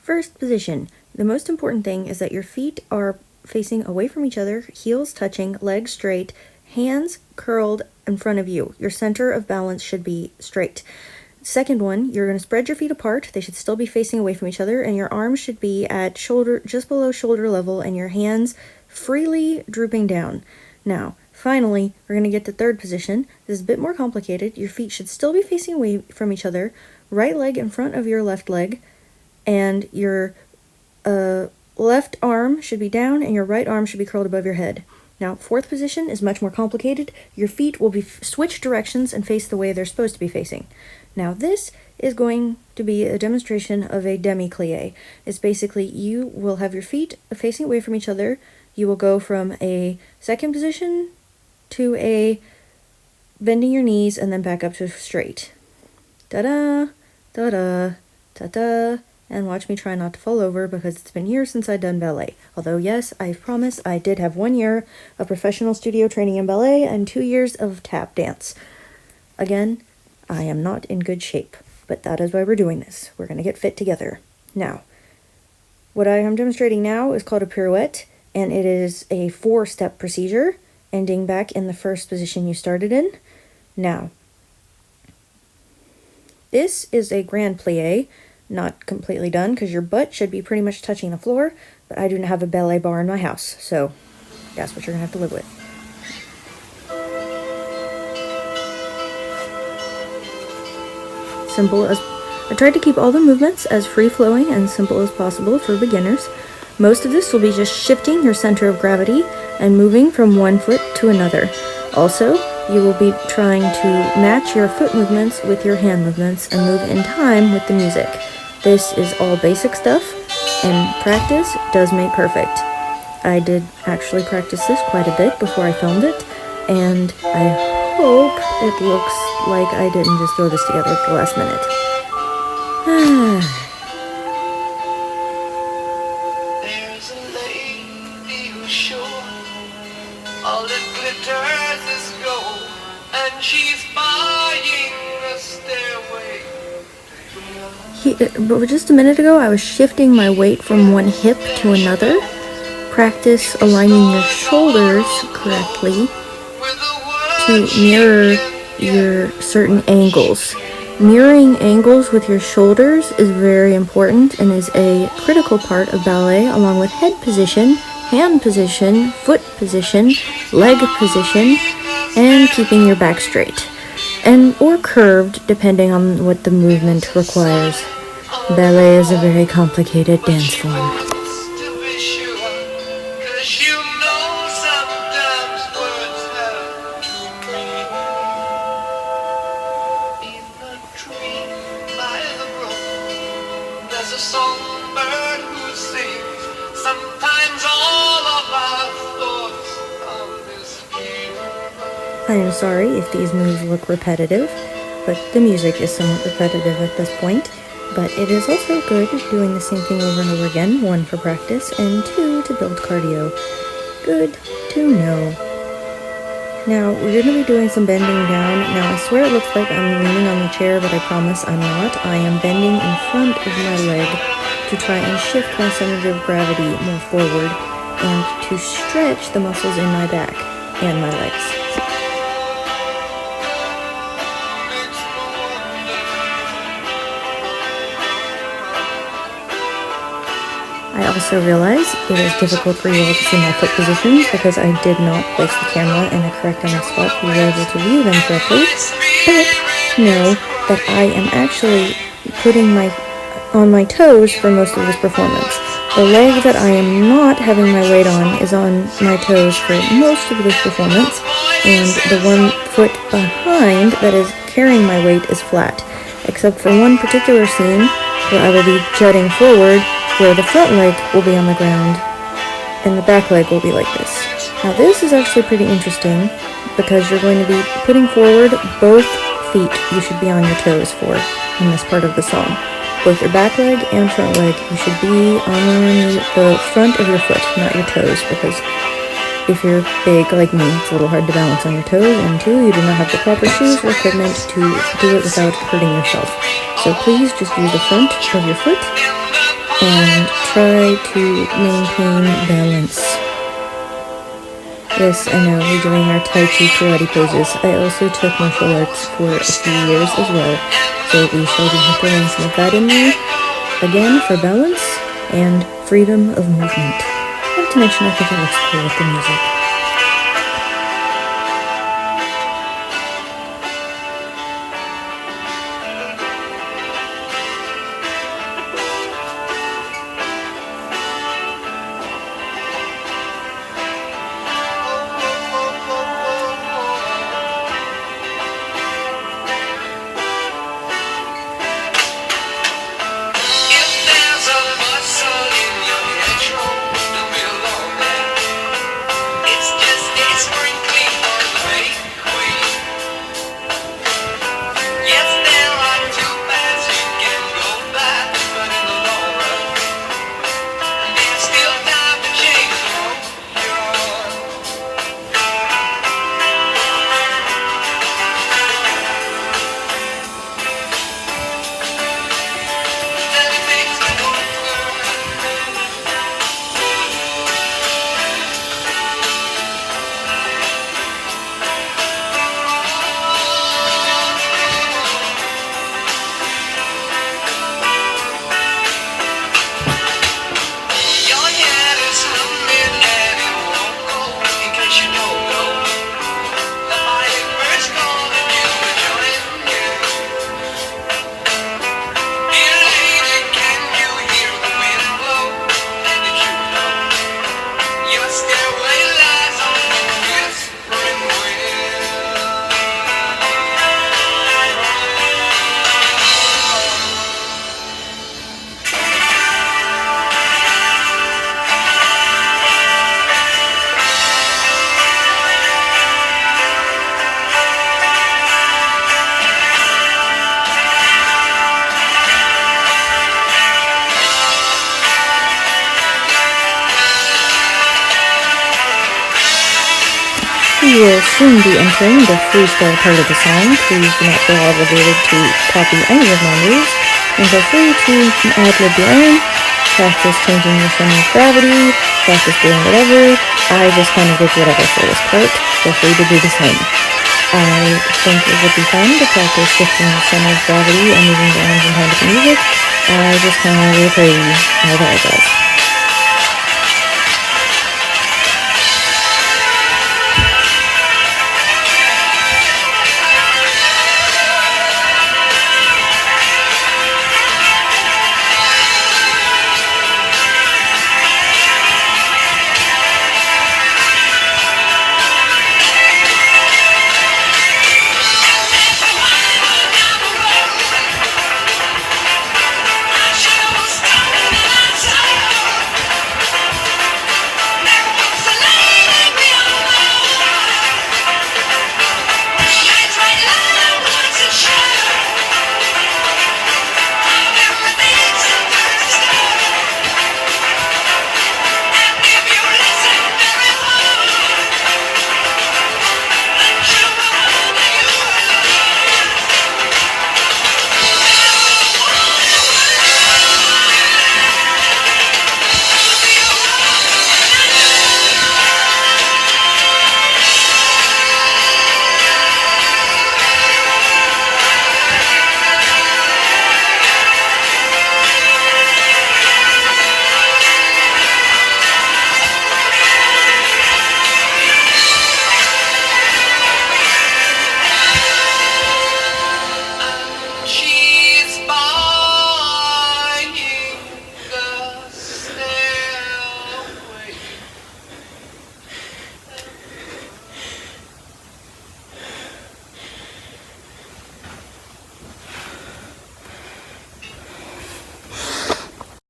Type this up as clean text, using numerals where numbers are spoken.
First position. The most important thing is that your feet are facing away from each other, heels touching, legs straight, hands curled in front of you. Your center of balance should be straight. Second one, you're going to spread your feet apart. They should still be facing away from each other, and your arms should be at shoulder, just below shoulder level, and your hands freely drooping down. Now, finally, we're going to get to third position. This is a bit more complicated. Your feet should still be facing away from each other, right leg in front of your left leg, and your left arm should be down, and your right arm should be curled above your head. Now, fourth position is much more complicated. Your feet will be switched directions and face the way they're supposed to be facing. Now, this is going to be a demonstration of a demi-plie. It's basically you will have your feet facing away from each other. You will go from a second position to a bending your knees and then back up to straight. Da-da, da-da, ta-da. And watch me try not to fall over because it's been years since I've done ballet. Although, yes, I promise I did have 1 year of professional studio training in ballet and 2 years of tap dance. Again, I am not in good shape, but that is why we're doing this. We're going to get fit together. Now, what I am demonstrating now is called a pirouette, and it is a 4-step procedure, ending back in the first position you started in. Now, this is a grand plie. Not completely done because your butt should be pretty much touching the floor, but I do not have a ballet bar in my house, so that's what you're gonna have to live with. Simple as I tried to keep all the movements as free-flowing and simple as possible for beginners. Most of this will be just shifting your center of gravity and moving from one foot to another. Also, you will be trying to match your foot movements with your hand movements and move in time with the music. This is all basic stuff, and practice does make perfect. I did actually practice this quite a bit before I filmed it, and I hope it looks like I didn't just throw this together at the last minute. There's a lady who's sure all that glitters is gold, and she's buying a stairway. But just a minute ago, I was shifting my weight from one hip to another. Practice aligning your shoulders correctly to mirror your certain angles. Mirroring angles with your shoulders is very important and is a critical part of ballet, along with head position, hand position, foot position, leg position, and keeping your back straight. Or curved, depending on what the movement requires. Ballet is a very complicated dance form. There's a songbird who sings. Sometimes all of our thoughts on this field. I am sorry if these moves look repetitive, but the music is somewhat repetitive at this point. But it is also good doing the same thing over and over again, 1 for practice, and 2 to build cardio. Good to know. Now, we're going to be doing some bending down. Now, I swear it looks like I'm leaning on the chair, but I promise I'm not. I am bending in front of my leg to try and shift my center of gravity more forward and to stretch the muscles in my back and my legs. I also realize it is difficult for you all to see my foot positions because I did not place the camera in the correct enough spot for you able to view them correctly, but know that I am actually putting on my toes for most of this performance. The leg that I am not having my weight on is on my toes for most of this performance, and the one foot behind that is carrying my weight is flat, except for one particular scene where I will be jutting forward, where the front leg will be on the ground and the back leg will be like this. Now this is actually pretty interesting because you're going to be putting forward both feet you should be on your toes for in this part of the song. Both your back leg and front leg, you should be on the front of your foot, not your toes, because if you're big like me, it's a little hard to balance on your toes, and 2, you do not have the proper shoes or equipment to do it without hurting yourself. So please just use the front of your foot and try to maintain balance. Yes, I know, we're doing our Tai Chi karate poses. I also took martial arts for a few years as well, so we shall be throwing some of that in there, again, for balance and freedom of movement. Not to mention, I think it looks cool with the music. We will soon be entering the freestyle part of the song. Please do not feel obligated to copy any of my moves, and feel free to ad-lib your own, practice changing your center of gravity, practice doing whatever. I just kind of did whatever for this part. Feel free to do the same. I think it would be fun to practice shifting the center of gravity and moving the arms in time with the music. I just kind of really crazy how that goes.